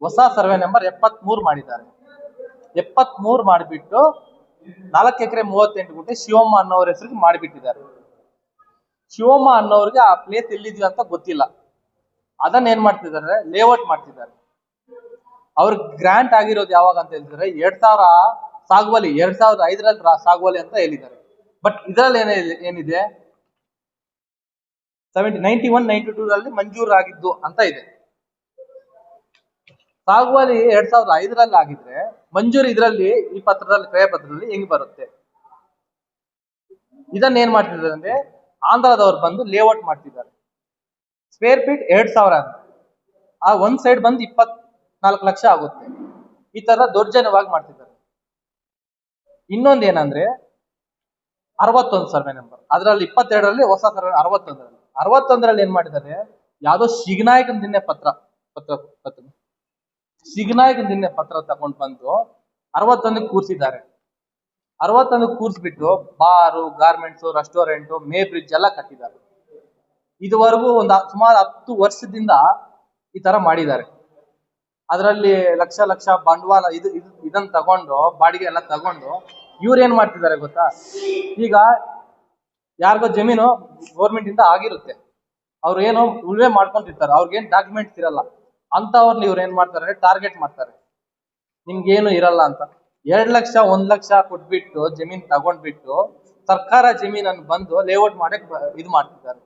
ಹೊಸ survey number 73 ಮಾಡಿದ್ದಾರೆ. 73 ಮಾಡಿಬಿಟ್ಟು 4 ಎಕರೆ 38 ಗುಂಟೆ ಶಿವಮ್ಮ ಅನ್ನೋರ ಹೆಸರಿಗೆ ಮಾಡಿಬಿಟ್ಟಿದ್ದಾರೆ. ಶಿವಮ್ಮ ಅನ್ನೋರಿಗೆ ಆ ಪ್ಲೇಸ್ ಎಲ್ಲಿದೆಯೋ ಅಂತ ಗೊತ್ತಿಲ್ಲ. ಅದನ್ನ ಏನ್ ಮಾಡ್ತಿದ್ದಾರೆ, ಲೇಔಟ್ ಮಾಡ್ತಿದ್ದಾರೆ. ಅವ್ರಿಗೆ ಗ್ರಾಂಟ್ ಆಗಿರೋದು ಯಾವಾಗ ಅಂತ ಹೇಳಿದ್ರೆ 2000 ಸಾಗುವಳಿ 2005ರಲ್ಲಿ ಸಾಗುವಳಿ ಅಂತ ಹೇಳಿದ್ದಾರೆ. ಬಟ್ ಇದರಲ್ಲಿ ಏನಿದೆ 91, 92ರಲ್ಲಿ ಮಂಜೂರು ಆಗಿದ್ದು ಅಂತ ಇದೆ. ಸಾಗುವಳಿ 2005ರಲ್ಲಿ ಆಗಿದ್ರೆ ಮಂಜೂರು ಇದರಲ್ಲಿ ಈ ಪತ್ರದಲ್ಲಿ ಕ್ರಯ ಪತ್ರದಲ್ಲಿ ಹೆಂಗ್ ಬರುತ್ತೆ? ಇದನ್ನ ಏನ್ ಮಾಡ್ತಿದ್ದಾರೆ ಅಂದ್ರೆ ಆಂಧ್ರದವ್ರು ಬಂದು ಲೇಔಟ್ ಮಾಡ್ತಿದ್ದಾರೆ. ಸ್ಕ್ವೇರ್ ಫೀಟ್ 2000 ಅಂತ, ಆ ಒಂದ್ ಸೈಡ್ ಬಂದು 24 ಲಕ್ಷ ಆಗುತ್ತೆ. ಈ ತರ ದೌರ್ಜನ್ಯವಾಗಿ ಮಾಡ್ತಿದ್ದಾರೆ. ಇನ್ನೊಂದ್ ಏನಂದ್ರೆ 61 ಸರ್ವೆ ನಂಬರ್, ಅದ್ರಲ್ಲಿ 22ರಲ್ಲಿ ಹೊಸ ಸರ್ವೆ 61ರಲ್ಲಿ ಏನ್ ಮಾಡಿದ್ದಾರೆ, ಯಾವ್ದೋ ಶಿಗನಾಯಕನ ದಿನ್ನೆ ಪತ್ರ ಶಿಗನಾಯಕನ ದಿನ್ನೆ ಪತ್ರ ತಗೊಂಡ್ ಬಂದು 61ಕ್ಕೆ ಕೂರ್ಸಿದ್ದಾರೆ. 61ಕ್ಕೆ ಕೂರ್ಸ್ಬಿಟ್ಟು ಬಾರು, ಗಾರ್ಮೆಂಟ್ಸ್, ರೆಸ್ಟೋರೆಂಟ್, ಮೇ ಬ್ರಿಡ್ಜ್ ಎಲ್ಲ ಕಟ್ಟಿದ್ದಾರೆ. ಇದುವರೆಗೂ ಸುಮಾರು 10 ವರ್ಷದಿಂದ ಈ ತರ ಮಾಡಿದ್ದಾರೆ. ಅದರಲ್ಲಿ ಲಕ್ಷ ಬಂಡವಾಳ ಇದನ್ನ ತಗೊಂಡು ಬಾಡಿಗೆ ಎಲ್ಲ ತಗೊಂಡು ಇವ್ರು ಏನ್ ಮಾಡ್ತಿದ್ದಾರೆ ಗೊತ್ತಾ? ಈಗ ಯಾರಿಗೋ ಜಮೀನು ಗೌರ್ಮೆಂಟ್ ಇಂದ ಆಗಿರುತ್ತೆ, ಅವ್ರು ಏನೋ ಉಳ್ವೆ ಮಾಡ್ಕೊಂತಿರ್ತಾರೆ, ಅವ್ರಿಗೇನ್ ಡಾಕ್ಯುಮೆಂಟ್ಸ್ ಇರಲ್ಲ. ಅಂತವ್ರನ್ನ ಇವ್ರು ಏನ್ ಮಾಡ್ತಾರೆ, ಟಾರ್ಗೆಟ್ ಮಾಡ್ತಾರೆ, ನಿಮ್ಗೇನು ಇರಲ್ಲ ಅಂತ. 2 ಲಕ್ಷ 1 ಲಕ್ಷ ಕೊಟ್ಬಿಟ್ಟು ಜಮೀನ್ ತಗೊಂಡ್ಬಿಟ್ಟು ಸರ್ಕಾರ ಜಮೀನನ್ನು ಬಂದು ಲೇಔಟ್ ಮಾಡಕ್ ಇದು ಮಾಡ್ತಿದ್ದಾರೆ.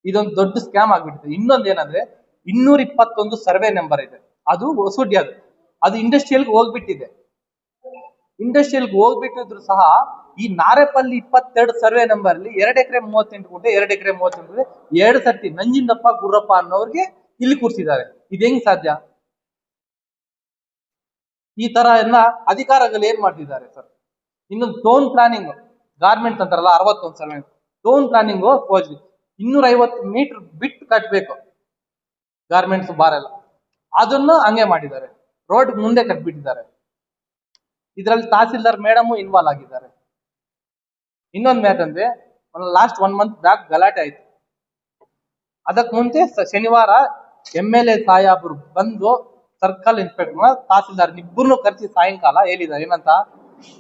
ಇದೊಂದು ದೊಡ್ಡ ಸ್ಕ್ಯಾಮ್ ಆಗ್ಬಿಟ್ಟಿದೆ. ಇನ್ನೊಂದ್ ಏನಂದ್ರೆ 221 ಸರ್ವೆ ನಂಬರ್ ಇದೆ, ಅದು ಹೊಸೂಡಿ, ಅದು ಇಂಡಸ್ಟ್ರಿಯಲ್ಗೆ ಹೋಗ್ಬಿಟ್ಟಿದೆ. ಇಂಡಸ್ಟ್ರಿಯಲ್ಗೆ ಹೋಗ್ಬಿಟ್ಟಿದ್ರು ಸಹ ಈ ನಾರೆಪಲ್ಲಿ 22 ಸರ್ವೆ ನಂಬರ್ ಅಲ್ಲಿ 2 ಎಕರೆ 38 ಗುಂಟೆ 2 ಎಕರೆ 38 ಗುಂಟೆ 2 ಸರ್ತಿ ನಂಜಿಂದಪ್ಪ ಗುರ್ರಪ್ಪ ಅನ್ನೋರ್ಗೆ ಇಲ್ಲಿ ಕೂರ್ಸಿದ್ದಾರೆ. ಇದು ಹೆಂಗ್ ಸಾಧ್ಯ? ಈ ತರ ಎಲ್ಲ ಅಧಿಕಾರಿಗಳು ಏನ್ ಮಾಡ್ತಿದ್ದಾರೆ ಸರ್? ಇನ್ನೊಂದು ಟೌನ್ ಪ್ಲಾನಿಂಗ್ ಗಾರ್ಮೆಂಟ್ಸ್ ಅಂತಾರಲ್ಲ, 61 ಸರ್ವೆ ಟೌನ್ ಪ್ಲಾನಿಂಗ್ 250 ಮೀಟರ್ ಬಿಟ್ಟು ಕಟ್ಬೇಕು ಗಾರ್ಮೆಂಟ್ಸ್ ಬಾರ್ ಎಲ್ಲ, ಅದನ್ನು ಹಂಗೆ ಮಾಡಿದ್ದಾರೆ. ರೋಡ್ ಮುಂದೆ ಕಟ್ಬಿಟ್ಟಿದ್ದಾರೆ. ಇದ್ರಲ್ಲಿ ತಹಸೀಲ್ದಾರ್ ಮೇಡಮ್ ಇನ್ವಾಲ್ವ್ ಆಗಿದ್ದಾರೆ. ಇನ್ನೊಂದ್ ಮ್ಯಾಟ್ ಅಂದ್ರೆ ಲಾಸ್ಟ್ 1 ಮಂತ್ ಬ್ಯಾಕ್ ಗಲಾಟೆ ಆಯ್ತು. ಅದಕ್ ಮುಂಚೆ ಶನಿವಾರ MLA ಸಾಹೇಬ್ರು ಬಂದು ಸರ್ಕಲ್ ಇನ್ಸ್ಪೆಕ್ಟರ್ ತಹಸೀಲ್ದಾರ್ ಇಬ್ಬರನ್ನು ಕರೆಸಿ ಸಾಯಂಕಾಲ ಹೇಳಿದ್ದಾರೆ ಏನಂತ,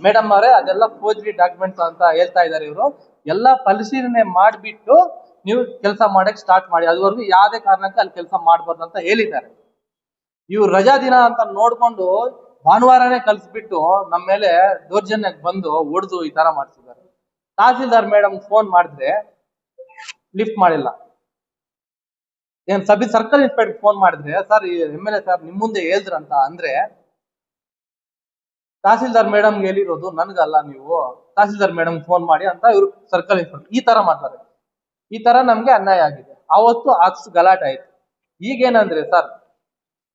ಮೇಡಮ್ ಅವರೇ ಅದೆಲ್ಲ ಫೋರ್ಜರಿ ಡಾಕ್ಯುಮೆಂಟ್ಸ್ ಅಂತ ಹೇಳ್ತಾ ಇದ್ದಾರೆ, ಇವರು ಎಲ್ಲ ಪರಿಶೀಲನೆ ಮಾಡಿಬಿಟ್ಟು ನೀವು ಕೆಲಸ ಮಾಡಕ್ ಸ್ಟಾರ್ಟ್ ಮಾಡಿ, ಅದುವರೆಗೂ ಯಾವುದೇ ಕಾರಣಕ್ಕೆ ಅಲ್ಲಿ ಕೆಲಸ ಮಾಡಬಾರ್ದು ಅಂತ ಹೇಳಿದ್ದಾರೆ. ಇವ್ರು ರಜಾ ದಿನ ಅಂತ ನೋಡ್ಕೊಂಡು ಭಾನುವಾರನೇ ಕಲ್ಸ್ಬಿಟ್ಟು ನಮ್ಮ ಮೇಲೆ ದೌರ್ಜನ್ಯಕ್ಕೆ ಬಂದು ಹೊಡೆದು ಈ ತರ ಮಾಡ್ತಿದ್ದಾರೆ. ತಹಸೀಲ್ದಾರ್ ಮೇಡಮ್ ಫೋನ್ ಮಾಡಿದ್ರೆ ಲಿಫ್ಟ್ ಮಾಡಿಲ್ಲ. ಏನ್ ಸರ್ಕಲ್ ಇನ್ಸ್ಪೆಕ್ಟರ್ ಫೋನ್ ಮಾಡಿದ್ರೆ, ಸರ್ MLA ಸರ್ ನಿಮ್ ಮುಂದೆ ಹೇಳಿದ್ರಂತ ಅಂದ್ರೆ, ತಹಸೀಲ್ದಾರ್ ಮೇಡಮ್ ಹೇಳಿರೋದು ನನ್ಗಲ್ಲ, ನೀವು ತಹಸೀಲ್ದಾರ್ ಮೇಡಮ್ ಫೋನ್ ಮಾಡಿ ಅಂತ ಇವ್ರು ಸರ್ಕಲ್ ಇನ್ಸ್ಪೆಕ್ಟರ್ ಈ ತರ ಮಾಡ್ತಾರೆ. ಈ ತರ ನಮ್ಗೆ ಅನ್ಯಾಯ ಆಗಿದೆ. ಅವತ್ತು ಅಷ್ಟು ಗಲಾಟೆ ಆಯ್ತು. ಈಗೇನಂದ್ರೆ ಸರ್,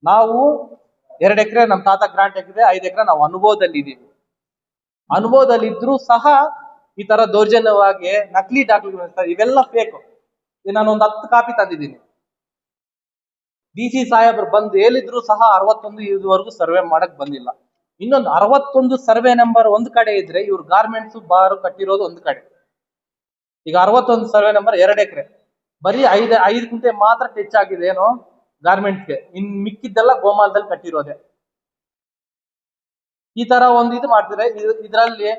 ನಾವು 2 ಎಕರೆ ನಮ್ ತಾತ ಗ್ರಾಂಟ್ ಹಾಕಿದ್ರೆ, 5 ಎಕರೆ ನಾವು ಅನುಭವದಲ್ಲಿ ಇದೀವಿ. ಅನುಭವದಲ್ಲಿ ಇದ್ರೂ ಸಹ ಈ ತರ ದೌರ್ಜನ್ಯವಾಗಿ ನಕಲಿ ದಾಖಲೆಗಳು ಇವೆಲ್ಲ ಫೇಕ್. ನಾನೊಂದು 10 ಕಾಪಿ ತಂದಿದ್ದೀನಿ. DC ಸಾಹೇಬ್ರು ಬಂದು ಹೇಳಿದ್ರು ಸಹ 61 ಇದುವರೆಗೂ ಸರ್ವೆ ಮಾಡಕ್ ಬಂದಿಲ್ಲ. ಇನ್ನೊಂದು 61 ಸರ್ವೆ ನಂಬರ್ ಒಂದ್ ಕಡೆ ಇದ್ರೆ ಇವ್ರು ಗಾರ್ಮೆಂಟ್ಸ್ ಬಾರು ಕಟ್ಟಿರೋದು ಒಂದ್ ಕಡೆ. ಈಗ 61 ಸರ್ವೆ ನಂಬರ್ 2 ಎಕರೆ ಬರೀ 5 ಗುಂಟೆ ಮಾತ್ರ ಟಚ್ ಆಗಿದೆ ಏನೋ ಗಾರ್ಮೆಂಟ್ಸ್ಗೆ, ಇನ್ ಮಿಕ್ಕಿದ್ದೆಲ್ಲ ಗೋಮಾಲದಲ್ಲಿ ಕಟ್ಟಿರೋದೆ. ಈ ತರ ಒಂದು ಇದು ಮಾಡ್ತಿದ್ರೆ ಇದರಲ್ಲಿ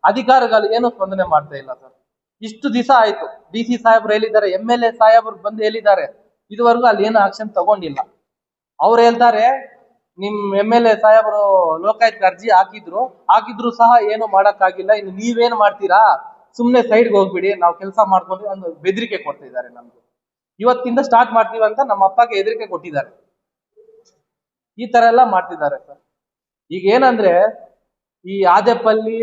ಅಧಿಕಾರಿಗಳು ಏನು ಸ್ಪಂದನೆ ಮಾಡ್ತಾ ಇಲ್ಲ ಸರ್. ಇಷ್ಟು ದಿವಸ ಆಯ್ತು, DC ಸಾಹೇಬ್ರು ಹೇಳಿದ್ದಾರೆ, MLA ಸಾಹೇಬ್ರು ಬಂದು ಹೇಳಿದ್ದಾರೆ, ಇದುವರೆಗೂ ಅಲ್ಲಿ ಏನು ಆಕ್ಷನ್ ತಗೊಂಡಿಲ್ಲ. ಅವ್ರು ಹೇಳ್ತಾರೆ ನಿಮ್ MLA ಸಾಹೇಬ್ರು ಲೋಕಾಯುಕ್ತ ಅರ್ಜಿ ಹಾಕಿದ್ರು ಸಹ ಏನು ಮಾಡಕ್ಕಾಗಿಲ್ಲ, ಇನ್ನು ನೀವೇನ್ ಮಾಡ್ತೀರಾ, ಸುಮ್ನೆ ಸೈಡ್ಗೆ ಹೋಗ್ಬಿಡಿ, ನಾವು ಕೆಲಸ ಮಾಡ್ಕೊಂಡು ಒಂದು ಬೆದರಿಕೆ ಕೊಡ್ತಾ ಇದ್ದಾರೆ. ನಮ್ಗೆ ಇವತ್ತಿಂದ ಸ್ಟಾರ್ಟ್ ಮಾಡ್ತೀವಿ ಅಂತ ನಮ್ಮ ಅಪ್ಪಗೆ ಹೆದರಿಕೆ ಕೊಟ್ಟಿದ್ದಾರೆ. ಈ ತರ ಎಲ್ಲ ಮಾಡ್ತಿದ್ದಾರೆ ಸರ್. ಈಗ ಏನಂದ್ರೆ ಈ ಆದೇಪಲ್ಲಿ,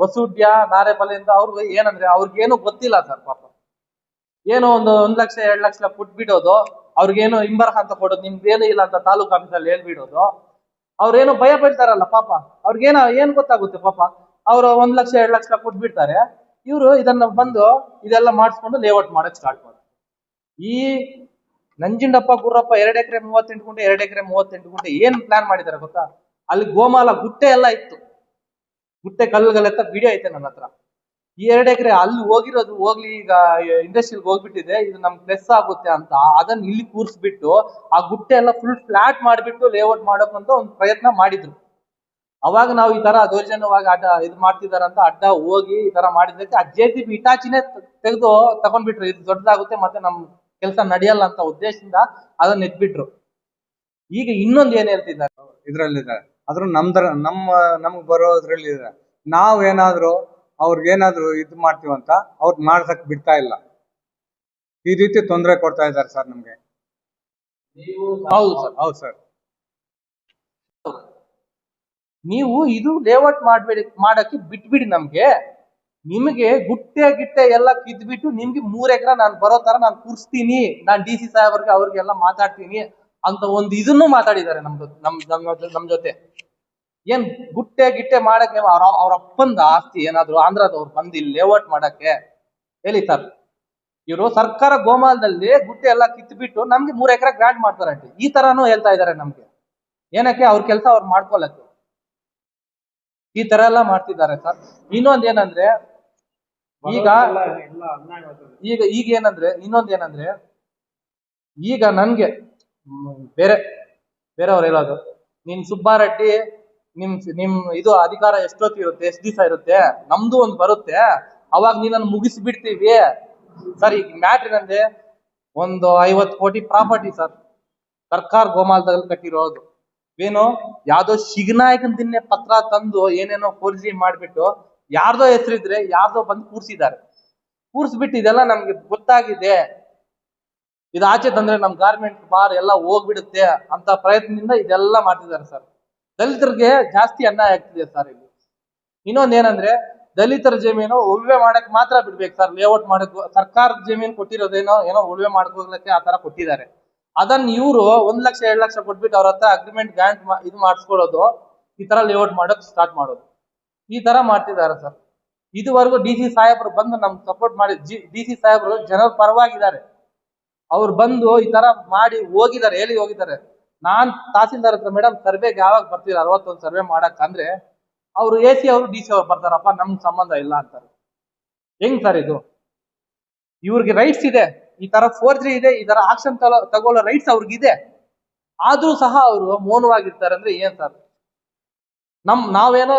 ಹೊಸೂಡ್ಯ, ನಾರೇಪಲ್ಲಿ ಅಂತ ಅವ್ರಿಗೆ ಏನಂದ್ರೆ ಅವ್ರಿಗೇನು ಗೊತ್ತಿಲ್ಲ ಸರ್. ಪಾಪ ಏನೋ 1 ಲಕ್ಷ 2 ಲಕ್ಷ ಕೊಟ್ಬಿಡೋದು, ಅವ್ರಿಗೇನು ಹಿಂಬರಹ ಅಂತ ಕೊಡೋದು, ನಿಮ್ದೇನು ಇಲ್ಲ ಅಂತ ತಾಲೂಕು ಆಫೀಸಲ್ಲಿ ಹೇಳ್ಬಿಡೋದು. ಅವ್ರೇನೋ ಭಯ ಬೀಳ್ತಾರಲ್ಲ ಪಾಪ, ಏನ್ ಗೊತ್ತಾಗುತ್ತೆ ಪಾಪ. ಅವ್ರು 1 ಲಕ್ಷ 2 ಲಕ್ಷ ಕೊಟ್ಬಿಡ್ತಾರೆ, ಇವರು ಇದನ್ನ ಬಂದು ಇದೆಲ್ಲ ಮಾಡಿಸ್ಕೊಂಡು ಲೇಔಟ್ ಮಾಡಕ್ ಸ್ಟಾರ್ಟ್ ಮಾಡ್ತಾರೆ. ಈ ನಂಜುಂಡಪ್ಪ ಗುರ್ರಪ್ಪ 2 ಎಕರೆ 38 ಗುಂಟೆ 2 ಎಕರೆ 38 ಗುಂಟೆ ಏನ್ ಪ್ಲಾನ್ ಮಾಡಿದ್ದಾರೆ ಗೊತ್ತಾ? ಅಲ್ಲಿ ಗೋಮಾಲ ಗುಟ್ಟೆ ಎಲ್ಲ ಇತ್ತು, ಗುಟ್ಟೆ ಕಲ್ಲುಗಳೆತ್ತ ವಿಡಿಯೋ ಐತೆ ನನ್ನ ಹತ್ರ. ಈ 2 ಎಕರೆ ಅಲ್ಲಿ ಹೋಗಿರೋದು ಹೋಗ್ಲಿ, ಈಗ ಇಂಡಸ್ಟ್ರಿಯಲ್ ಹೋಗ್ಬಿಟ್ಟಿದೆ, ಇದು ನಮ್ಗೆ ಪ್ಲಸ್ ಆಗುತ್ತೆ ಅಂತ ಅದನ್ನ ಇಲ್ಲಿ ಕೂರ್ಸ್ಬಿಟ್ಟು ಆ ಗುಟ್ಟೆ ಎಲ್ಲ ಫುಲ್ ಫ್ಲಾಟ್ ಮಾಡ್ಬಿಟ್ಟು ಲೇಔಟ್ ಮಾಡೋಕಂತ ಒಂದು ಪ್ರಯತ್ನ ಮಾಡಿದ್ರು. ಅವಾಗ ನಾವು ಈ ತರ ದೌರ್ಜನ್ಯವಾಗಿ ಅಡ್ಡ ಇದು ಮಾಡ್ತಿದಾರ ಅಂತ ಅಡ್ಡ ಹೋಗಿ ಈ ತರ ಮಾಡಿದ್ದಕ್ಕೆ ಆ JCB ಇಟಾಚಿನೇ ತೆಗೆದು ತಗೊಂಡ್ಬಿಟ್ರು. ಇದು ದೊಡ್ಡದಾಗುತ್ತೆ ಮತ್ತೆ ನಮ್ ಕೆಲಸ ನಡೆಯಲ್ಲ ಅಂತ ಉದ್ದೇಶದಿಂದ ಅದನ್ನ ಎತ್ಬಿಟ್ರು. ಈಗ ಇನ್ನೊಂದು ಏನ್ ಹೇಳ್ತಿದ್ದಾರೆ ಇದ್ರಲ್ಲಿದ್ದಾರೆ, ಆದ್ರೂ ನಮ್ಗ್ ಬರೋದ್ರಲ್ಲಿ ಇದೆ. ನಾವೇನಾದ್ರೂ ಅವ್ರಿಗೇನಾದ್ರು ಇದು ಮಾಡ್ತೀವಂತ ಅವ್ರು ಮಾಡ್ಸಕ್ ಬಿಡ್ತಾ ಇಲ್ಲ. ಈ ರೀತಿ ತೊಂದರೆ ಕೊಡ್ತಾ ಇದ್ದಾರೆ ಸರ್ ನಮ್ಗೆ. ಹೌದು ಸರ್, ಹೌದು ಸರ್. ನೀವು ಇದು ಲೇಔಟ್ ಮಾಡಕ್ಕೆ ಬಿಟ್ಬಿಡಿ. ನಿಮಗೆ ಗುಟ್ಟೆ ಎಲ್ಲ ಕಿದ್ಬಿಟ್ಟು ನಿಮ್ಗೆ 3 ಎಕರೆ ನಾನು ಬರೋ ತರ ನಾನು ಕೂರಿಸ್ತೀನಿ, ನಾನು DC ಸಾಹೇಬ್ರಿಗೆ ಅವ್ರಿಗೆಲ್ಲ ಮಾತಾಡ್ತೀನಿ ಅಂತ ಒಂದು ಇದನ್ನು ಮಾತಾಡಿದ್ದಾರೆ ನಮ್ ಜೊತೆ. ಏನ್ ಗುಟ್ಟೆ ಮಾಡಕ್ಕೆ ಅವ್ರ ಅಪ್ಪಂದ ಆಸ್ತಿ ಏನಾದ್ರು ಆಂಧ್ರದವ್ರು ಬಂದು ಇಲ್ಲಿ ಲೇಔಟ್ ಮಾಡಕ್ಕೆ ಹೇಳಿ ಸರ್. ಇವರು ಸರ್ಕಾರ ಗೋಮಾಳದಲ್ಲಿ ಗುಟ್ಟೆ ಎಲ್ಲ ಕಿತ್ಬಿಟ್ಟು ನಮ್ಗೆ 3 ಎಕರೆ ಗ್ರಾಂಟ್ ಮಾಡ್ತಾರಂತೆ. ಈ ತರಾನು ಹೇಳ್ತಾ ಇದಾರೆ ನಮ್ಗೆ. ಏನಕ್ಕೆ? ಅವ್ರ ಕೆಲಸ ಅವ್ರು ಮಾಡ್ಕೊಳಕ್ಕೆ ಈ ತರ ಎಲ್ಲ ಮಾಡ್ತಿದ್ದಾರೆ ಸರ್. ಇನ್ನೊಂದ್ ಏನಂದ್ರೆ ಈಗ ನನ್ಗೆ ಬೇರೆಯವ್ರು ಹೇಳೋದು, ನೀನ್ ಸುಬ್ಬಾರೆಡ್ಡಿ ನಿಮ್ ಇದು ಅಧಿಕಾರ ಎಷ್ಟೊತ್ತಿರುತ್ತೆ, ಎಷ್ಟು ದಿವಸ ಇರುತ್ತೆ, ನಮ್ದು ಒಂದ್ ಬರುತ್ತೆ, ಅವಾಗ ನೀನನ್ನು ಮುಗಿಸ್ಬಿಡ್ತೀವಿ ಸರ್. ಈಗ ಮ್ಯಾಟ್ರ್ ಏನಂದ್ರೆ ಒಂದು 50 ಕೋಟಿ ಪ್ರಾಪರ್ಟಿ ಸರ್, ಸರ್ಕಾರ ಗೋಮಾಳದಲ್ಲಿ ಕಟ್ಟಿರೋದು. ಏನು ಯಾವ್ದೋ ಶಿಗನಾಯಕನ ಪತ್ರ ತಂದು ಏನೇನೋ ಫೋರ್ಜರಿ ಮಾಡ್ಬಿಟ್ಟು ಯಾರ್ದೋ ಹೆಸರಿದ್ರೆ ಯಾರ್ದೋ ಬಂದು ಕೂರ್ಸ್ಬಿಟ್ಟು ಇದೆಲ್ಲ ನಮ್ಗೆ ಗೊತ್ತಾಗಿದೆ, ಇದು ಆಚೆ ತಂದ್ರೆ ನಮ್ ಗಾರ್ಮೆಂಟ್ ಬಾರ್ ಎಲ್ಲ ಹೋಗ್ಬಿಡುತ್ತೆ ಅಂತ ಪ್ರಯತ್ನದಿಂದ ಇದೆಲ್ಲ ಮಾಡ್ತಿದ್ದಾರೆ ಸರ್. ದಲಿತರಿಗೆ ಜಾಸ್ತಿ ಅನ್ಯಾಯ ಆಗ್ತಿದೆ ಸರ್ ಇಲ್ಲಿ. ಇನ್ನೊಂದ್ ಏನಂದ್ರೆ ದಲಿತರ ಜಮೀನು ಉಳ್ವೆ ಮಾಡಕ್ ಮಾತ್ರ ಬಿಡ್ಬೇಕು ಸರ್. ಲೇಔಟ್ ಮಾಡಕ್ ಸರ್ಕಾರದ ಜಮೀನು ಕೊಟ್ಟಿರೋದೇನೋ ಉಳ್ವೆ ಮಾಡ್ಕೋಗ್ಲಿಕ್ಕೆ ಆ ತರ ಕೊಟ್ಟಿದ್ದಾರೆ. ಅದನ್ನ ಇವರು 1 ಲಕ್ಷ 2 ಲಕ್ಷ ಕೊಟ್ಬಿಟ್ಟು ಅವ್ರ ಹತ್ರ ಅಗ್ರಿಮೆಂಟ್ ಗ್ರಾಂಟ್ ಇದು ಮಾಡಿಸ್ಕೊಳ್ಳೋದು, ಈ ತರ ಲೇಔಟ್ ಮಾಡೋಕ್ ಸ್ಟಾರ್ಟ್ ಮಾಡೋದು, ಈ ತರ ಮಾಡ್ತಿದ್ದಾರೆ ಸರ್. ಇದುವರೆಗೂ DC ಸಾಹೇಬರು ಬಂದು ನಮ್ಗೆ ಸಪೋರ್ಟ್ ಮಾಡಿ, DC ಸಾಹೇಬರು ಜನರ ಪರವಾಗಿದ್ದಾರೆ. ಅವ್ರು ಬಂದು ಈ ತರ ಮಾಡಿ ಹೋಗಿದ್ದಾರೆ, ಹೇಳಿ ಹೋಗಿದ್ದಾರೆ. ನಾನ್ ತಹಸೀಲ್ದಾರ್ ಹತ್ರ ಮೇಡಮ್ ಸರ್ವೆಗೆ ಯಾವಾಗ ಬರ್ತೀರ 61 ಸರ್ವೆ ಮಾಡಕ್ ಅಂದ್ರೆ, ಅವ್ರು AC ಅವರು DC ಅವ್ರು ಬರ್ತಾರಪ್ಪ, ನಮ್ಗೆ ಸಂಬಂಧ ಇಲ್ಲ ಅಂತಾರೆ. ಹೆಂಗ್ ಸರ್ ಇದು? ಇವ್ರಿಗೆ ರೈಟ್ಸ್ ಇದೆ, ಈ ತರ ಫೋರ್ಜರಿ ಇದೆ, ಈ ತರ ಆಕ್ಷನ್ ತಗೊಳ್ಳೋ ರೈಟ್ಸ್ ಅವ್ರಿಗಿದೆ, ಆದ್ರೂ ಸಹ ಅವರು ಮೌನವಾಗಿರ್ತಾರೆ ಅಂದ್ರೆ ಏನ್ ಸರ್? ನಾವೇನೋ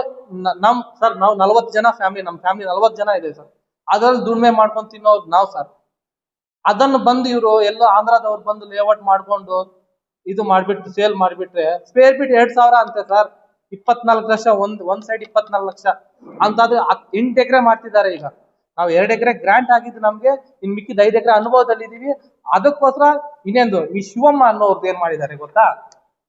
ಸರ್, ನಾವು 40 ಜನ ಫ್ಯಾಮಿಲಿ, ನಮ್ ಫ್ಯಾಮಿಲಿ 40 ಜನ ಇದೆ ಸರ್. ಅದ್ರಲ್ಲಿ ದುಡಿಮೆ ಮಾಡ್ಕೊಂಡು ತಿನ್ನೋದು ನಾವು ಸರ್. ಅದನ್ನು ಬಂದು ಇವರು ಎಲ್ಲೋ ಆಂಧ್ರದವ್ರು ಬಂದು ಲೇಔಟ್ ಮಾಡ್ಕೊಂಡು ಇದು ಮಾಡ್ಬಿಟ್ಟು ಸೇಲ್ ಮಾಡ್ಬಿಟ್ರೆ ಸ್ಕ್ವೇರ್ ಫೀಟ್ 2,000 ಅಂತೆ ಸರ್. 24 ಲಕ್ಷ, ಒಂದ್ ಸೈಡ್ 24 ಲಕ್ಷ ಅಂತಾದ್ರೆ 8 ಎಕರೆ ಮಾಡ್ತಿದ್ದಾರೆ. ಈಗ ನಾವು 2 ಎಕರೆ ಗ್ರಾಂಟ್ ಆಗಿದ್ದು ನಮ್ಗೆ, ಇನ್ ಮಿಕ್ಕಿದ 5 ಎಕರೆ ಅನುಭವದಲ್ಲಿ ಇದೀವಿ. ಅದಕ್ಕೋಸ್ಕರ ಇನ್ನೇಂದು ಈ ಶಿವಮ್ಮ ಅನ್ನೋರ್ದು ಏನ್ ಮಾಡಿದ್ದಾರೆ ಗೊತ್ತಾ?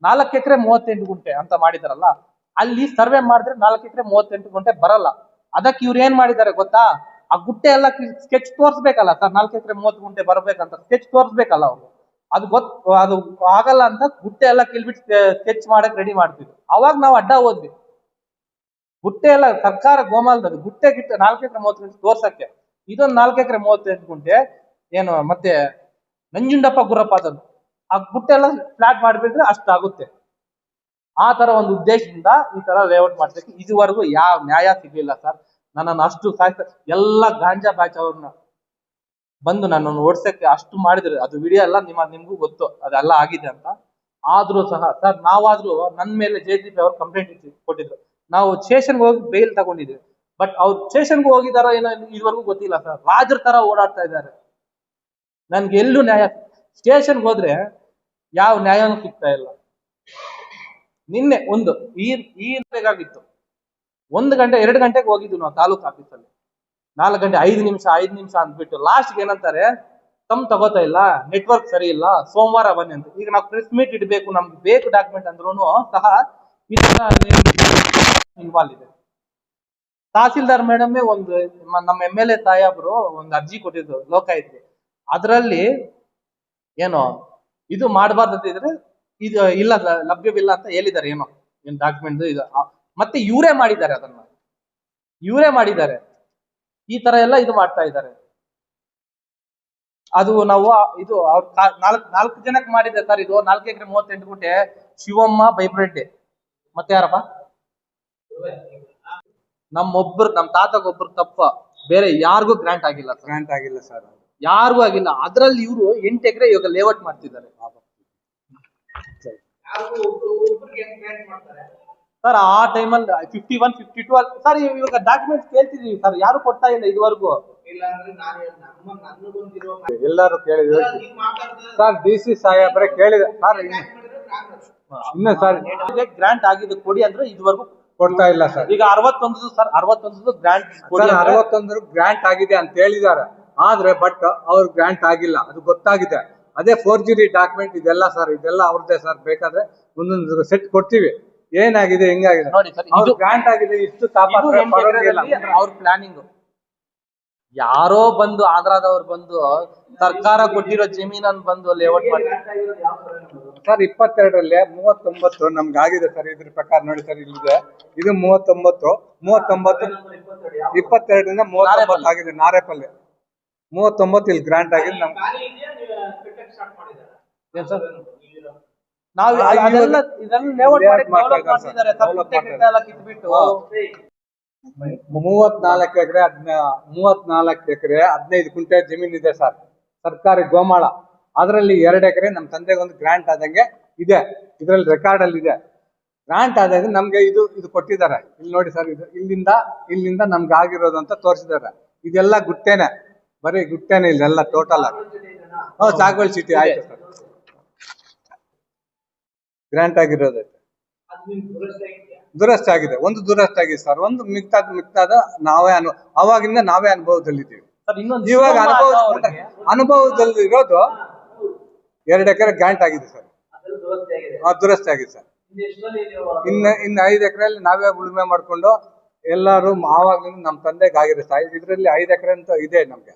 4 ಎಕರೆ 38 ಗುಂಟೆ ಅಂತ ಮಾಡಿದಾರಲ್ಲ, ಅಲ್ಲಿ ಸರ್ವೆ ಮಾಡಿದ್ರೆ 4 ಎಕರೆ 38 ಗುಂಟೆ ಬರಲ್ಲ. ಅದಕ್ಕೆ ಇವ್ರು ಏನ್ ಮಾಡಿದ್ದಾರೆ ಗೊತ್ತಾ? ಆ ಗುಟ್ಟೆ ಎಲ್ಲ ಸ್ಕೆಚ್ ತೋರ್ಸ್ಬೇಕಲ್ಲ ಸರ್, 4 ಎಕರೆ 30 ಗುಂಟೆ ಬರ್ಬೇಕಂತ ಸ್ಕೆಚ್ ತೋರ್ಸ್ಬೇಕಲ್ಲ ಅವ್ರು. ಅದು ಆಗಲ್ಲ ಅಂತ ಗುಟ್ಟೆ ಎಲ್ಲ ಕಿಲ್ಬಿಟ್ಟು ಸ್ಕೆಚ್ ಮಾಡಕ್ ರೆಡಿ ಮಾಡ್ತಿದ್ರು. ಅವಾಗ ನಾವು ಅಡ್ಡ ಹೋದ್ವಿ. ಗುಟ್ಟೆ ಎಲ್ಲ ಸರ್ಕಾರ ಗೋಮಾಳದ ಗುಟ್ಟೆ 4 ಎಕರೆ 30 ಗುಂಟೆ ತೋರ್ಸಕ್ಕೆ, ಇದೊಂದು 4 ಎಕರೆ 38 ಗುಂಟೆ ಏನು ಮತ್ತೆ ನಂಜುಂಡಪ್ಪ ಗುರಪ್ಪ ಅದನ್ನು ಆ ಗುಟ್ಟೆ ಎಲ್ಲ ಫ್ಲಾಟ್ ಮಾಡಿಬಿಟ್ರೆ ಅಷ್ಟಾಗುತ್ತೆ. ಆ ತರ ಒಂದು ಉದ್ದೇಶದಿಂದ ಈ ತರ ಲೇಔಟ್ ಮಾಡ್ಸಕ್ಕೆ ಇದುವರೆಗೂ ಯಾವ ನ್ಯಾಯ ಸಿಗ್ಲಿಲ್ಲ ಸರ್. ನನ್ನನ್ನು ಅಷ್ಟು ಎಲ್ಲ ಗಾಂಜಾ ಬ್ಯಾಚ್ ಅವ್ರನ್ನ ಬಂದು ನನ್ನನ್ನು ಓಡ್ಸಕ್ಕೆ ಅಷ್ಟು ಮಾಡಿದ್ರು. ಅದು ವಿಡಿಯೋ ಎಲ್ಲ ನಿಮ್ಗೂ ಗೊತ್ತು ಅದೆಲ್ಲ ಆಗಿದೆ ಅಂತ. ಆದ್ರೂ ಸಹ ಸರ್, ನಾವಾದ್ರೂ ನನ್ನ ಮೇಲೆ JCB ಅವ್ರು ಕಂಪ್ಲೇಂಟ್ ಕೊಟ್ಟಿದ್ರು. ನಾವು ಸ್ಟೇಷನ್ಗೆ ಹೋಗಿ ಬೇಲ್ ತಗೊಂಡಿದ್ವಿ. ಬಟ್ ಅವ್ರು ಸ್ಟೇಷನ್ಗೆ ಹೋಗಿದಾರೋ ಏನೋ ಇದುವರೆಗೂ ಗೊತ್ತಿಲ್ಲ ಸರ್. ರಾಜರ ತರ ಓಡಾಡ್ತಾ ಇದ್ದಾರೆ. ನನ್ಗೆ ಎಲ್ಲೂ ನ್ಯಾಯ, ಸ್ಟೇಷನ್ಗೆ ಹೋದ್ರೆ ಯಾವ ನ್ಯಾಯನೂ ಸಿಗ್ತಾ ಇಲ್ಲ. ನಿನ್ನೆ ಒಂದು ಬೇಕಾಗಿತ್ತು, 1 ಗಂಟೆ 2 ಗಂಟೆಗೆ ಹೋಗಿದ್ವಿ ನಾವು ತಾಲೂಕು ಆಫೀಸಲ್ಲಿ. 4 ಗಂಟೆ 5 ನಿಮಿಷ ಅಂದ್ಬಿಟ್ಟು ಲಾಸ್ಟ್ ಏನಂತಾರೆ, ತಗೋತಾ ಇಲ್ಲ, ನೆಟ್ವರ್ಕ್ ಸರಿ ಇಲ್ಲ, ಸೋಮವಾರ ಬನ್ನಿ ಅಂತ. ಈಗ ನಾವು ಪ್ರೆಸ್ ಮೀಟ್ ಇಡ್ಬೇಕು, ನಮ್ಗೆ ಬೇಕು ಡಾಕ್ಯುಮೆಂಟ್ ಅಂದ್ರೂ ಸಹ ಇನ್ವಾಲ್ವ್ ಇದೆ. ತಹಸೀಲ್ದಾರ್ ಮೇಡಮ್ ಒಂದು ನಮ್ಮ MLA ಸಾಹೇಬರು ಒಂದು ಅರ್ಜಿ ಕೊಟ್ಟಿದ್ರು ಲೋಕಾಯುಕ್ತಗೆ. ಅದರಲ್ಲಿ ಏನೋ ಇದು ಮಾಡಬಾರ್ದಂತ ಇದ್ರೆ ಇದು ಇಲ್ಲ, ಲಭ್ಯವಿಲ್ಲ ಅಂತ ಹೇಳಿದ್ದಾರೆ. ಏನ್ ಡಾಕ್ಯುಮೆಂಟ್ ಇದು ಮತ್ತೆ ಇವರೇ ಮಾಡಿದ್ದಾರೆ, ಅದನ್ನ ಇವರೇ ಮಾಡಿದ್ದಾರೆ. ಈ ತರ ಎಲ್ಲ ಇದು ಮಾಡ್ತಾ ಇದ್ದಾರೆ. ಅದು ನಾವು ಇದು ಅವ್ರ 4 ಜನಕ್ಕೆ ಮಾಡಿದೆ ಸರ್. ಇದು 4 ಎಕರೆ 38 ಗುಂಟೆ ಶಿವಮ್ಮ ಬೈಬ್ರೆಡ್ಡಿ ಮತ್ತೆ ಯಾರಪ್ಪ, ನಮ್ಮ ತಾತಗೊಬ್ಬರು ತಪ್ಪ ಬೇರೆ ಯಾರಿಗೂ ಗ್ರಾಂಟ್ ಆಗಿಲ್ಲ ಸರ್, ಗ್ರಾಂಟ್ ಆಗಿಲ್ಲ ಸರ್. ಯಾರಿಗೂ ಆಗಿಲ್ಲ. ಅದ್ರಲ್ಲಿ ಇವರು 8 ಎಕರೆ ಇವಾಗ ಲೇಔಟ್ ಮಾಡ್ತಿದ್ದಾರೆ ಸರ್. ಆ ಟೈಮಲ್ಲಿ 51, 52 ಸರ್. ಇವಾಗ ಡಾಕ್ಯುಮೆಂಟ್ಸ್ ಕೇಳ್ತಿದೀವಿ ಸರ್, ಯಾರು ಕೊಡ್ತಾ ಇಲ್ಲ ಇದುವರೆಗೂ. ಎಲ್ಲರೂ ಕೇಳಿದ್ರು ಸರ್, DC ಸಾಹೇಬ್ರೆ ಕೇಳಿದ ಸರ್. ಇನ್ನು ಸರ್ ಗ್ರಾಂಟ್ ಆಗಿದೆ ಕೊಡಿ ಅಂದ್ರೆ ಇದುವರೆಗೂ ಕೊಡ್ತಾ ಇಲ್ಲ ಸರ್. ಈಗ 61 ಸರ್, 61 ಗ್ರಾಂಟ್ ಕೊಡಿ. 61 ಗ್ರಾಂಟ್ ಆಗಿದೆ ಅಂತ ಹೇಳಿದ್ದಾರೆ, ಆದ್ರೆ ಬಟ್ ಅವ್ರು ಗ್ರಾಂಟ್ ಆಗಿಲ್ಲ, ಅದು ಗೊತ್ತಾಗಿದೆ. ಅದೇ ಫೋರ್ಜರಿ ಡಾಕ್ಯುಮೆಂಟ್ ಇದೆಲ್ಲ ಸರ್, ಇದೆಲ್ಲ ಅವ್ರದ್ದೇ ಸರ್. ಬೇಕಾದ್ರೆ ಒಂದೊಂದು ಸೆಟ್ ಕೊಡ್ತೀವಿ. ಏನಾಗಿದೆ ಹೆಂಗಾಗಿದೆ ನೋಡಿ ಸರ್, ಇದು ಗ್ರಾಂಟ್ ಆಗಿದೆ. ಇಷ್ಟು ಅವ್ರ ಪ್ಲಾನಿಂಗ್. ಯಾರೋ ಬಂದು ಆಂಧ್ರದವ್ರು ಬಂದು ಸರ್ಕಾರ ಕೊಟ್ಟಿರೋ ಜಮೀನನ್ನು ಬಂದು ಲೇಔಟ್ ಮಾಡಿ ಸರ್. 22ರಲ್ಲಿ 39 ನಮ್ಗೆ ಆಗಿದೆ ಸರ್. ಇದ್ರ ಪ್ರಕಾರ ನೋಡಿ ಸರ್, ಇಲ್ಲಿದೆ ಇದು 39, 22ರಿಂದ 39 ಆಗಿದೆ. ನಾರೇಪಲ್ಲಿ 39 ಇಲ್ಲಿ ಗ್ರಾಂಟ್ ಆಗಿದೆ ನಮ್ಗೆ. ನಾವು ಇದೆಲ್ಲ ಲೇಔಟ್ ಮಾಡ್ತಿದ್ದಾರೆ ಸರ್. ಕಿತ್ಬಿಟ್ಟು 34 ಎಕರೆ 15 ಕುಂಟೆ ಜಮೀನ್ ಇದೆ ಸರ್, ಸರ್ಕಾರಿ ಗೋಮಾಳ. ಅದರಲ್ಲಿ 2 ಎಕರೆ ನಮ್ಮ ತಂದೆಗೆ ಒಂದು ಗ್ರಾಂಟ್ ಆದಂಗೆ ಇದೆ. ಇದ್ರಲ್ಲಿ ರೆಕಾರ್ಡ್ ಅಲ್ಲಿ ಇದೆ. ಗ್ರಾಂಟ್ ಆದಾಗ ನಮ್ಗೆ ಇದು ಕೊಟ್ಟಿದ್ದಾರೆ. ಇಲ್ಲಿ ನೋಡಿ ಸರ್, ಇದು ಇಲ್ಲಿಂದ ನಮ್ಗೆ ಆಗಿರೋದು ಅಂತ ತೋರಿಸಿದ್ದಾರೆ. ಇದೆಲ್ಲ ಗುಟ್ಟೇನೆ, ಬರೀ ಗುಟ್ಟೇನೆ ಇಲ್ಲೆಲ್ಲ ಟೋಟಲ್ ಆಗಿ. ಜಾಗಗಳ ಚೀಟಿ ಆಯ್ತು ಸರ್, ಗ್ರಾಂಟ್ ಆಗಿರೋದು ದುರಸ್ತಿ ಆಗಿದೆ. ಒಂದು ದುರಸ್ತಿ ಆಗಿದೆ ಸರ್, ಒಂದು ಮಿಕ್ತಾದ ನಾವೇ ಅವಾಗಿಂದ ನಾವೇ ಅನುಭವದಲ್ಲಿದ್ದೀವಿ. ಇವಾಗ ಅನುಭವದಲ್ಲಿ ಇರೋದು 2 ಎಕರೆ ಗ್ರಾಂಟ್ ಆಗಿದೆ ಸರ್, ದುರಸ್ತಿ ಆಗಿದೆ ಸರ್. ಇನ್ನು 5 ಎಕರೆಯಲ್ಲಿ ನಾವೇ ಉಳುಮೆ ಮಾಡ್ಕೊಂಡು ಎಲ್ಲಾರು ಆವಾಗ್ಲಿಂದ ನಮ್ಮ ತಂದೆಗೆ ಆಗಿದೆ ಸರ್. ಇದ್ರಲ್ಲಿ 5 ಎಕರೆ ಅಂತ ಇದೆ ನಮ್ಗೆ,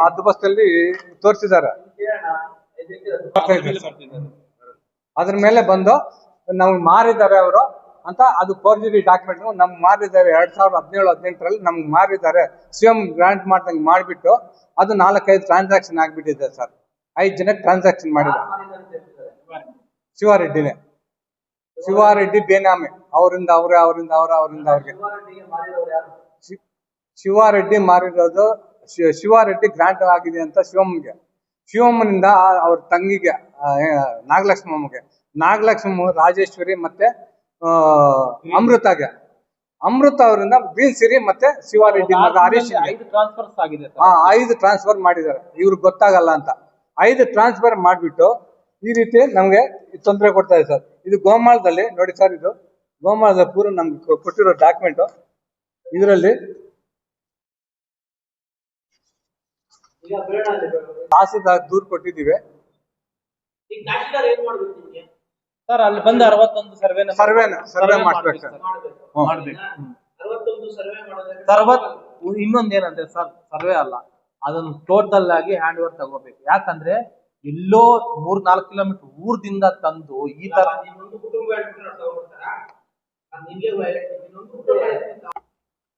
ಅದು ಬಸ್ಸಲ್ಲಿ ತೋರಿಸಿದ್ದಾರೆ. ಅದ್ರ ಮೇಲೆ ಬಂದು ನಮ್ಗೆ ಮಾರಿದ್ದಾರೆ ಅವರು ಅಂತ, ಅದು ಫೋರ್ಜರಿ ಡಾಕ್ಯುಮೆಂಟ್ ನಮ್ಗೆ ಮಾರಿದ್ದಾರೆ. 2017-18ರಲ್ಲಿ ನಮ್ಗೆ ಮಾರಿದ್ದಾರೆ. CM ಗ್ರಾಂಟ್ ಮಾಡ್ದಂಗೆ ಮಾಡಿಬಿಟ್ಟು ಅದು 4-5 ಟ್ರಾನ್ಸಾಕ್ಷನ್ ಆಗ್ಬಿಟ್ಟಿದೆ ಸರ್. 5 ಜನಕ್ಕೆ ಟ್ರಾನ್ಸಾಕ್ಷನ್ ಮಾಡಿದ್ದಾರೆ. ಶಿವಾರೆಡ್ಡಿನೇ, ಶಿವಾರೆಡ್ಡಿ ಬೇನಾಮಿ. ಅವರಿಂದ ಅವ್ರಿಗೆ ಶಿವಾರೆಡ್ಡಿ ಮಾರಿರೋದು. ಶಿವಾರೆಡ್ಡಿ ಗ್ರಾಂಟ್ ಆಗಿದೆ ಅಂತ ಶಿವಮ್ಮನಿಂದ ಅವ್ರ ತಂಗಿಗೆ ನಾಗಲಕ್ಷ್ಮಮ್ಮಗೆ, ನಾಗಲಕ್ಷ್ಮ ರಾಜೇಶ್ವರಿ ಮತ್ತೆ ಅಮೃತ ಅವರಿಂದ ಬೀನ್ಸಿರಿ ಮತ್ತೆ ಶಿವಾರೆಡ್ಡಿ ಮಗ ಹರೀಶ್ 5 ಟ್ರಾನ್ಸ್ಫರ್ ಮಾಡಿದ್ದಾರೆ. ಇವ್ರಿಗೆ ಗೊತ್ತಾಗಲ್ಲ ಅಂತ 5 ಟ್ರಾನ್ಸ್ಫರ್ ಮಾಡಿಬಿಟ್ಟು ಈ ರೀತಿ ನಮ್ಗೆ ತೊಂದರೆ ಕೊಡ್ತಾ ಇದೆ ಸರ್. ಇದು ಗೋಮಾಳದಲ್ಲಿ ನೋಡಿ ಸರ್, ಇದು ಗೋಮಾಳದಲ್ಲಿ ಪೂರ ನಮ್ಗೆ ಕೊಟ್ಟಿರೋ ಡಾಕ್ಯುಮೆಂಟ್. ಇದರಲ್ಲಿ ತಹಸೀಲ್ದಾರ್ ದೂರು ಕೊಟ್ಟಿದ್ದೀವಿ ಸರ್. ಅಲ್ಲಿ ಬಂದು 61 ಸರ್ವೆ ಮಾಡ್ಬೇಕು ಸರ್. ಇನ್ನೊಂದೇನಂದ್ರೆ ಸರ್, ಸರ್ವೆ ಅಲ್ಲ, ಅದನ್ನು ಟೋಟಲ್ ಆಗಿ ಹ್ಯಾಂಡ್ ಓವರ್ ತಗೋಬೇಕು. ಯಾಕಂದ್ರೆ ಎಲ್ಲೋ 3-4 ಕಿಲೋಮೀಟರ್ ಊರ್ದಿಂದ ತಂದು ಈ ತರ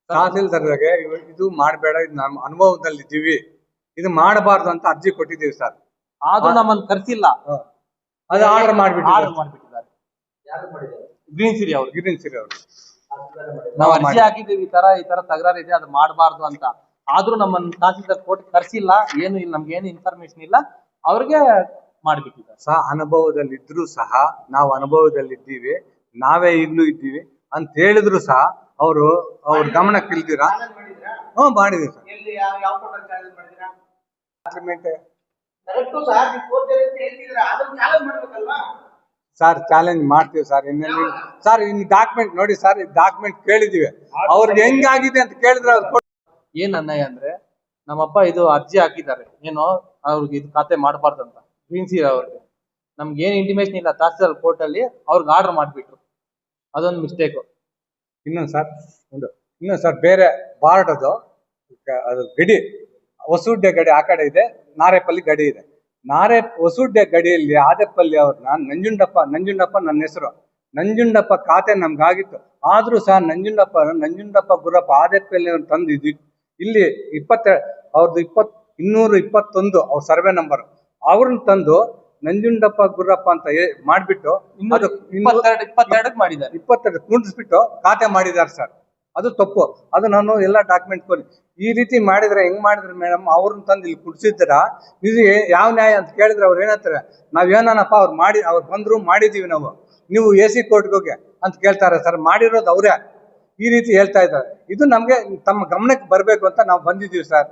ತಹಸೀಲ್ದಾರ್ಗೆ ಇದು ಮಾಡಬೇಡ, ಇದು ನಮ್ಮ ಅನುಭವದಲ್ಲಿ ಇದ್ದೀವಿ, ಇದು ಮಾಡಬಾರ್ದು ಅಂತ ಅರ್ಜಿ ಕೊಟ್ಟಿದ್ದೀವಿ ಸರ್. ಆದ್ರೂ ನಮ್ಮನ್ನು ಕರ್ಸಿಲ್ಲ, ಅದು ಆರ್ಡರ್ ಮಾಡ್ಬಿಟ್ಟಿದ್ದಾರೆ. ಗ್ರೀನ್ ಸಿರಿ ಅವರು ನಾವು ಅರ್ಜಿ ಹಾಕಿದ್ದೀವಿ, ಈ ತರ ತಕರಾರು ಇದೆ, ಅದು ಮಾಡಬಾರ್ದು ಅಂತ. ಆದ್ರೂ ನಮ್ಮನ್ನು ತಹಸೀಲ್ದಾರ್ ಕೋರ್ಟ್ ಕರ್ಸಿಲ್ಲ. ಏನು ಇಲ್ಲ, ನಮ್ಗೆ ಏನು ಇನ್ಫಾರ್ಮೇಶನ್ ಇಲ್ಲ. ಅವ್ರಿಗೆ ಮಾಡ್ಬಿಟ್ಟಿದ್ದಾರೆ ಸಹ. ಅನುಭವದಲ್ಲಿ ಇದ್ರು ಸಹ ನಾವು ಅನುಭವದಲ್ಲಿ ಇದ್ದೀವಿ, ನಾವೇ ಈಗ್ಲೂ ಇದ್ದೀವಿ ಅಂತ ಹೇಳಿದ್ರು ಸಹ ಅವ್ರ ಗಮನಕ್ಕೆ ಇಲ್ದಿರಾ ಮಾಡಿದೀವಿ ಸರ್. ಸರ್ ಚಾಲೆಂಜ್ ಮಾಡ್ತೀವಿ ಸರ್. ಸರ್ ಇನ್ನು ಡಾಕ್ಯುಮೆಂಟ್ ನೋಡಿ ಸರ್, ಡಾಕ್ಯುಮೆಂಟ್ ಕೇಳಿದೀವಿ. ಅವ್ರಿಗೆ ಹೆಂಗಾಗಿದೆ ಅಂತ ಕೇಳಿದ್ರೆ ಅವ್ರು ಏನ್ ಅನ್ಯಾಯ ಅಂದ್ರೆ, ನಮ್ಮಪ್ಪ ಇದು ಅರ್ಜಿ ಹಾಕಿದ್ದಾರೆ, ಏನು ಅವ್ರಿಗೆ ಇದು ಖಾತೆ ಮಾಡಬಾರ್ದು ಅಂತ ಗ್ರೀನ್ ಸಿರಿ ಅವ್ರಿಗೆ. ನಮ್ಗೆ ಏನ್ ಇಂಟಿಮೇಷನ್ ಇಲ್ಲ. ತಹಸೀಲ್ದಾರ್ ಕೋರ್ಟ್ ಅಲ್ಲಿ ಅವ್ರಿಗೆ ಆರ್ಡರ್ ಮಾಡ್ಬಿಟ್ರು, ಅದೊಂದು ಮಿಸ್ಟೇಕ್. ಇನ್ನೊಂದು ಸರ್, ಬೇರೆ ಬಾರ್ಡ್ ಅದು ಗಡಿ, ಹೊಸೂಡ್ಯ ಗಡಿ ಆ ಕಡೆ ಇದೆ, ನಾರೇಪಲ್ಲಿ ಗಡಿ ಇದೆ. ಹೊಸೂಡ್ಯ ಗಡಿಯಲ್ಲಿ ಆದೆಪಲ್ಲಿ ಅವ್ರನ್ನ ನಂಜುಂಡಪ್ಪ ನನ್ನ ಹೆಸರು, ನಂಜುಂಡಪ್ಪ ಖಾತೆ ನಮ್ಗಾಗಿತ್ತು. ಆದ್ರೂ ಸಹ ನಂಜುಂಡಪ್ಪ ಗುರಪ್ಪ ಆದೆಪಲ್ಲಿ ತಂದು ಇಲ್ಲಿ 221 ಅವ್ರ ಸರ್ವೆ ನಂಬರ್, ಅವ್ರನ್ನ ತಂದು ನಂಜುಂಡಪ್ಪ ಗುರಪ್ಪ ಅಂತ ಮಾಡ್ಬಿಟ್ಟು 22 ಮಾಡಿದ್ದಾರೆ. 22 ಕುಂಡಿಸ್ಬಿಟ್ಟು ಖಾತೆ ಮಾಡಿದ್ದಾರೆ ಸರ್. ಅದು ತಪ್ಪು. ಅದು ನಾನು ಎಲ್ಲ ಡಾಕ್ಯುಮೆಂಟ್ ಕೊಡಿ. ಈ ರೀತಿ ಮಾಡಿದ್ರೆ ಹೆಂಗ್ ಮಾಡಿದ್ರೆ ಮೇಡಮ್, ಅವ್ರನ್ನ ತಂದು ಇಲ್ಲಿ ಕುಡ್ಸಿದ್ರ ಇದು ಯಾವ ನ್ಯಾಯ ಅಂತ ಕೇಳಿದ್ರೆ ಅವ್ರು ಏನಂತಾರೆ, ನಾವೇನಪ್ಪ ಅವ್ರು ಬಂದ್ರು ಮಾಡಿದೀವಿ ನಾವು, ನೀವು AC ಕೋರ್ಟ್ಗೆ ಹೋಗಿ ಅಂತ ಕೇಳ್ತಾರೆ ಸರ್. ಮಾಡಿರೋದು ಅವರೇ ಈ ರೀತಿ ಹೇಳ್ತಾ ಇದ್ದಾರೆ. ಇದು ನಮ್ಗೆ ತಮ್ಮ ಗಮನಕ್ಕೆ ಬರ್ಬೇಕು ಅಂತ ನಾವು ಬಂದಿದ್ದೀವಿ ಸರ್.